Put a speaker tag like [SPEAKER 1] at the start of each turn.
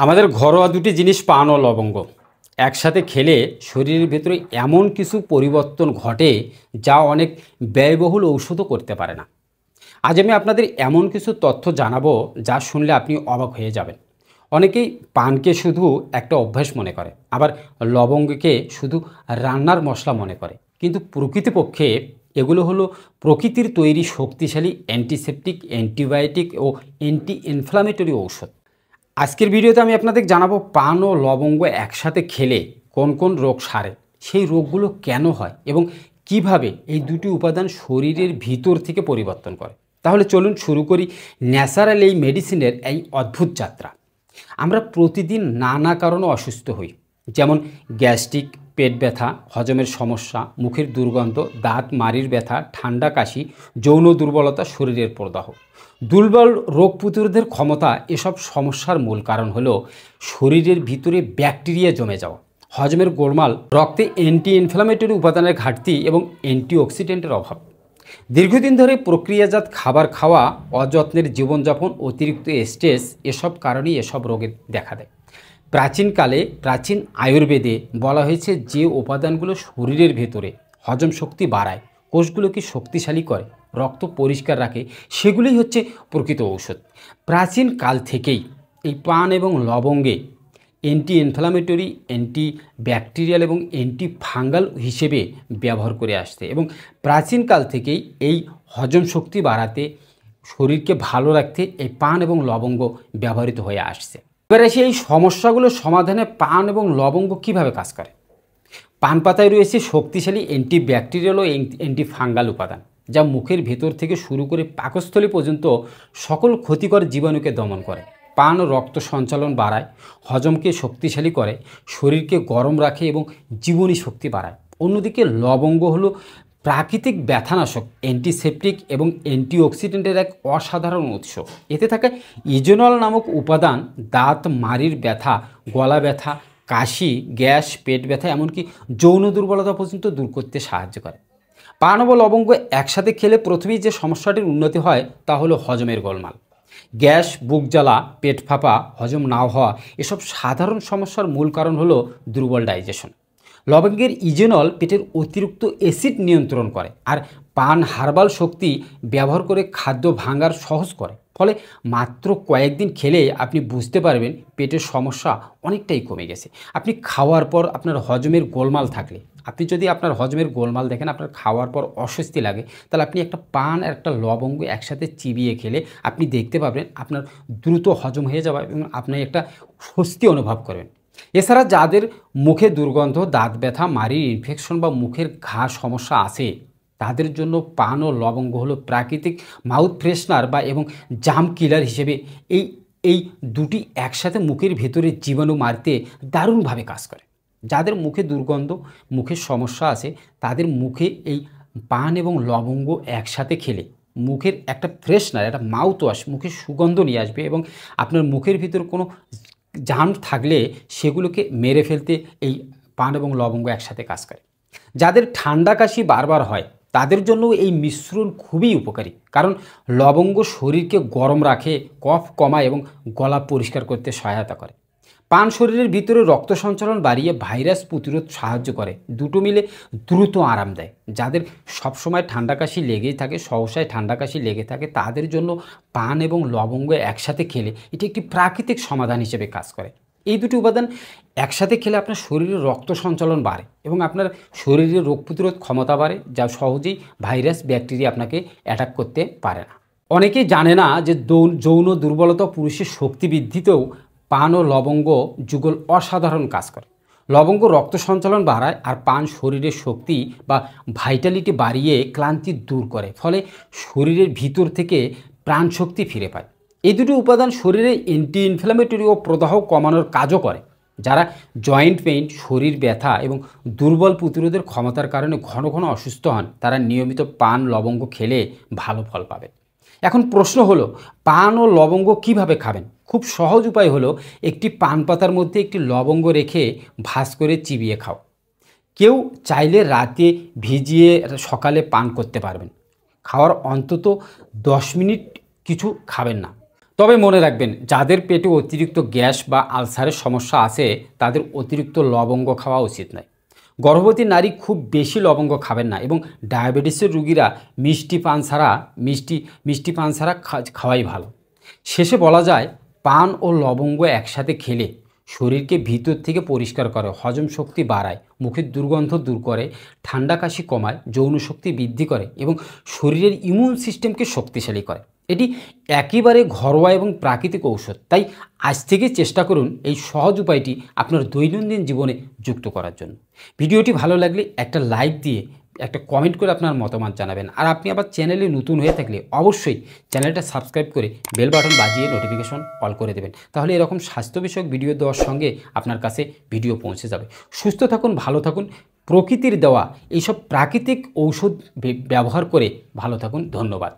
[SPEAKER 1] আমাদের ঘরোয়া দুটি জিনিস পান ও লবঙ্গ একসাথে খেলে শরীরের ভেতরে এমন কিছু পরিবর্তন ঘটে যা অনেক ব্যয়বহুল ঔষধও করতে পারে না। আজ আমি আপনাদের এমন কিছু তথ্য জানাবো যা শুনলে আপনি অবাক হয়ে যাবেন। অনেকেই পানকে শুধু একটা অভ্যাস মনে করে, আবার লবঙ্গকে শুধু রান্নার মশলা মনে করে, কিন্তু প্রকৃতপক্ষে এগুলো হলো প্রকৃতির তৈরি শক্তিশালী অ্যান্টিসেপটিক, অ্যান্টিবায়োটিক ও অ্যান্টি ইনফ্লামেটরি ঔষধ। আজকের ভিডিওতে আমি আপনাদের জানাবো পান ও লবঙ্গ একসাথে খেলে কোন কোন রোগ সারে, সেই রোগগুলো কেন হয় এবং কিভাবে এই দুটি উপাদান শরীরের ভিতর থেকে পরিবর্তন করে। তাহলে চলুন শুরু করি ন্যাচারাল এই মেডিসিনের এই অদ্ভুত যাত্রা। আমরা প্রতিদিন নানা কারণে অসুস্থ হই, যেমন গ্যাস্ট্রিক, পেট ব্যথা, হজমের সমস্যা, মুখের দুর্গন্ধ, দাঁত মাড়ির ব্যথা, ঠান্ডা কাশি, যৌন দুর্বলতা, শরীরের প্রদাহ, দুর্বল রোগ প্রতিরোধের ক্ষমতা। এসব সমস্যার মূল কারণ হলো শরীরের ভিতরে ব্যাকটেরিয়া জমে যাওয়া, হজমের গোলমাল, রক্তে অ্যান্টি ইনফ্লামেটরি উপাদানের ঘাটতি এবং অ্যান্টিঅক্সিডেন্টের অভাব। দীর্ঘদিন ধরে প্রক্রিয়াজাত খাবার খাওয়া, অযত্নের জীবনযাপন, অতিরিক্ত স্ট্রেস, এসব কারণেই এসব রোগের দেখা দেয়। প্রাচীনকালে প্রাচীন আয়ুর্বেদে বলা হয়েছে যে উপাদানগুলো শরীরের ভেতরে হজম শক্তি বাড়ায়, কোষগুলোকে শক্তিশালী করে, রক্ত পরিষ্কার রাখে, সেগুলোই হচ্ছে প্রকৃত ঔষধ। প্রাচীন কাল থেকেই এই পান এবং লবঙ্গে অ্যান্টি ইনফ্লামেটরি, অ্যান্টি ব্যাকটেরিয়াল এবং অ্যান্টি ফাঙ্গাল হিসেবে ব্যবহার করে আসছে এবং প্রাচীনকাল থেকেই এই হজম শক্তি বাড়াতে, শরীরকে ভালো রাখতে এই পান এবং লবঙ্গ ব্যবহৃত হয়ে আসছে। এবার এসে এই সমস্যাগুলোর সমাধানে পান এবং লবঙ্গ কিভাবে কাজ করে। পান পাতায় রয়েছে শক্তিশালী অ্যান্টি ব্যাকটেরিয়াল ও অ্যান্টি ফাঙ্গাল উপাদান, যা মুখের ভেতর থেকে শুরু করে পাকস্থলী পর্যন্ত সকল ক্ষতিকর জীবাণুকে দমন করে। পান ও রক্ত সঞ্চালন বাড়ায়, হজমকে শক্তিশালী করে, শরীরকে গরম রাখে এবং জীবনী শক্তি বাড়ায়। অন্যদিকে লবঙ্গ হলো প্রাকৃতিক ব্যথানাশক, অ্যান্টিসেপটিক এবং অ্যান্টিঅক্সিডেন্টের এক অসাধারণ উৎস। এতে থাকা ইজেনল নামক উপাদান দাঁত মাড়ির ব্যথা, গলা ব্যথা, কাশি, গ্যাস, পেট ব্যথা, এমনকি যৌন দুর্বলতা পর্যন্ত দূর করতে সাহায্য করে। পান ও লবঙ্গ একসাথে খেলে প্রথমেই যে সমস্যাটির উন্নতি হয় তা হলো হজমের গোলমাল। গ্যাস, বুক জ্বালা, পেট ফাঁপা, হজম না হওয়া, এসব সাধারণ সমস্যার মূল কারণ হলো দুর্বল ডাইজেশন। লবঙ্গের ইজেনল পেটের অতিরিক্ত অ্যাসিড নিয়ন্ত্রণ করে, আর পান হার্বাল শক্তি ব্যবহার করে খাদ্য ভাঙার সহজ করে। ফলে মাত্র কয়েকদিন খেলে আপনি বুঝতে পারবেন পেটের সমস্যা অনেকটাই কমে গেছে। আপনি খাওয়ার পর আপনার হজমের গোলমাল থাকলে, আপনি যদি আপনার হজমের গোলমাল দেখেন, আপনার খাওয়ার পর অস্বস্তি লাগে, তাহলে আপনি একটা পান আর একটা লবঙ্গ একসাথে চিবিয়ে খেলে আপনি দেখতে পাবেন আপনার দ্রুত হজম হয়ে যাবে এবং আপনি একটা স্বস্তি অনুভব করবেন। এছাড়া যাদের মুখে দুর্গন্ধ, দাঁত ব্যথা, মাড়ির ইনফেকশন বা মুখের ঘা সমস্যা আছে, তাদের জন্য পান ও লবঙ্গ হলো প্রাকৃতিক মাউথ ফ্রেশনার বা এবং জাম কিলার হিসেবে এই এই দুটি একসাথে মুখের ভেতরে জীবাণু মারতে দারুণভাবে কাজ করে। যাদের মুখে দুর্গন্ধ, মুখের সমস্যা আছে, তাদের মুখে এই পান এবং লবঙ্গ একসাথে খেলে মুখের একটা ফ্রেশনার, একটা মাউথ ওয়াশ, মুখের সুগন্ধ নিয়ে আসবে এবং আপনার মুখের ভিতর কোনো জার্ম থাকলে সেগুলোকে মেরে ফেলতে এই পান এবং লবঙ্গ একসাথে কাজ করে। যাদের ঠান্ডা কাশি বারবার হয়, তাদের জন্য এই মিশ্রণ খুবই উপকারী, কারণ লবঙ্গ শরীরকে গরম রাখে, কফ কমায় এবং গলা পরিষ্কার করতে সহায়তা করে। পান শরীরের ভিতরে রক্ত সঞ্চালন বাড়িয়ে ভাইরাস প্রতিরোধ সাহায্য করে। দুটো মিলে দ্রুত আরাম দেয়। যাদের সবসময় ঠান্ডা কাশি লেগেই থাকে, সহসায় ঠান্ডা কাশি লেগে থাকে, তাদের জন্য পান এবং লবঙ্গ একসাথে খেলে এটি একটি প্রাকৃতিক সমাধান হিসেবে কাজ করে। এই দুটি উপাদান একসাথে খেলে আপনার শরীরে রক্ত সঞ্চালন বাড়ে এবং আপনার শরীরের রোগ প্রতিরোধ ক্ষমতা বাড়ে, যা সহজেই ভাইরাস, ব্যাকটেরিয়া আপনাকে অ্যাটাক করতে পারে না। অনেকেই জানে না যে যৌন দুর্বলতা পুরুষের শক্তি বৃদ্ধিতেও পান ও লবঙ্গ যুগল অসাধারণ কাজ করে। লবঙ্গ রক্ত সঞ্চালন বাড়ায় আর পান শরীরের শক্তি বা ভাইটালিটি বাড়িয়ে ক্লান্তি দূর করে, ফলে শরীরের ভিতর থেকে প্রাণ শক্তি ফিরে পায়। এই দুটি উপাদান শরীরে অ্যান্টি ইনফ্লামেটরি ও প্রদাহ কমানোর কাজও করে। যারা জয়েন্ট পেইন, শরীর ব্যথা এবং দুর্বল প্রতিরোধের ক্ষমতার কারণে ঘন ঘন অসুস্থ হন, তারা নিয়মিত পান লবঙ্গ খেলে ভালো ফল পাবে। এখন প্রশ্ন হলো, পান ও লবঙ্গ কিভাবে খাবেন? খুব সহজ উপায় হলো একটি পান পাতার মধ্যে একটি লবঙ্গ রেখে ভাঁজ করে চিবিয়ে খাও। কেউ চাইলে রাতে ভিজিয়ে সকালে পান করতে পারবেন। খাওয়ার অন্তত 10 মিনিট কিছু খাবেন না। তবে মনে রাখবেন, যাদের পেটে অতিরিক্ত গ্যাস বা আলসারের সমস্যা আছে তাদের অতিরিক্ত লবঙ্গ খাওয়া উচিত নয়। গর্ভবতী নারী খুব বেশি লবঙ্গ খাবেন না, এবং ডায়াবেটিসের রোগীরা মিষ্টি পান ছাড়া খাওয়াই ভালো। শেষে বলা যায়, পান ও লবঙ্গ একসাথে খেলে শরীরকে ভিতর থেকে পরিষ্কার করে, হজম শক্তি বাড়ায়, মুখের দুর্গন্ধ দূর করে, ঠান্ডা কাশি কমায়, যৌন শক্তি বৃদ্ধি করে এবং শরীরের ইমিউন সিস্টেমকে শক্তিশালী করে। এটি একেবারে ঘরোয়া এবং প্রাকৃতিক ঔষধ। তাই আজ থেকে চেষ্টা করুন এই সহজ উপায়টি আপনার দৈনন্দিন জীবনে যুক্ত করার জন্য। ভিডিওটি ভালো লাগলে একটা লাইক দিয়ে একটা কমেন্ট করে আপনার মতামত জানাবেন। আর আপনি আবার চ্যানেলে নতুন হয়ে থাকলে অবশ্যই চ্যানেলটা সাবস্ক্রাইব করে বেল বাটন বাজিয়ে নোটিফিকেশন অল করে দেবেন। তাহলে এরকম স্বাস্থ্য বিষয়ক ভিডিও দেওয়ার সঙ্গে আপনার কাছে ভিডিও পৌঁছে যাবে। সুস্থ থাকুন, ভালো থাকুন, প্রকৃতির দেওয়া এইসব প্রাকৃতিক ঔষধ ব্যবহার করে ভালো থাকুন। ধন্যবাদ।